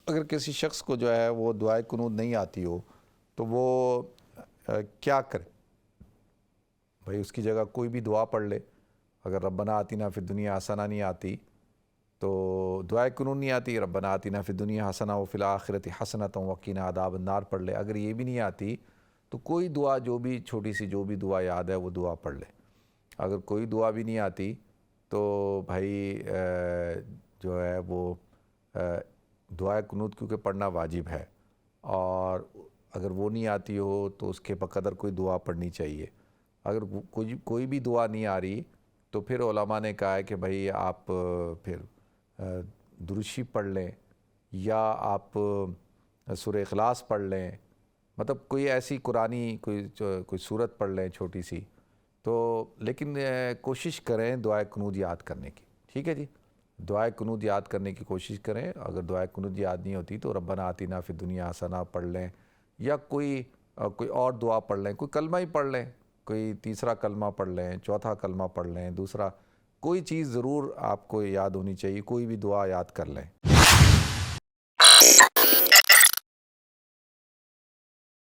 اگر کسی شخص کو جو ہے وہ دعائے قنوت نہیں آتی ہو تو وہ کیا کرے؟ بھائی اس کی جگہ کوئی بھی دعا پڑھ لے. اگر ربنا آتنا فی الدنیا حسنہ نہیں آتی تو دعائے قنوت نہیں آتی، ربنا آتنا فی الدنیا حسنہ وفی الآخرۃ حسنۃ وقنا عذاب النار پڑھ لے. اگر یہ بھی نہیں آتی تو کوئی دعا جو بھی چھوٹی سی جو بھی دعا یاد ہے وہ دعا پڑھ لے. اگر کوئی دعا بھی نہیں آتی تو بھائی جو ہے وہ دعائے قنوت کیونکہ پڑھنا واجب ہے، اور اگر وہ نہیں آتی ہو تو اس کے بقدر کوئی دعا پڑھنی چاہیے. اگر کوئی بھی دعا نہیں آ رہی تو پھر علماء نے کہا ہے کہ بھائی آپ پھر درود شریف پڑھ لیں، یا آپ سورہ اخلاص پڑھ لیں، مطلب کوئی ایسی قرآنی کوئی سورت پڑھ لیں چھوٹی سی. تو لیکن کوشش کریں دعائے قنوت یاد کرنے کی. ٹھیک ہے جی، دعائے قنوت یاد کرنے کی کوشش کریں. اگر دعائے قنوت یاد نہیں ہوتی تو ربنا آتنا فی الدنیا حسنہ پڑھ لیں، یا کوئی اور دعا پڑھ لیں، کوئی کلمہ ہی پڑھ لیں، کوئی تیسرا کلمہ پڑھ لیں، چوتھا کلمہ پڑھ لیں، دوسرا کوئی چیز ضرور آپ کو یاد ہونی چاہیے، کوئی بھی دعا یاد کر لیں.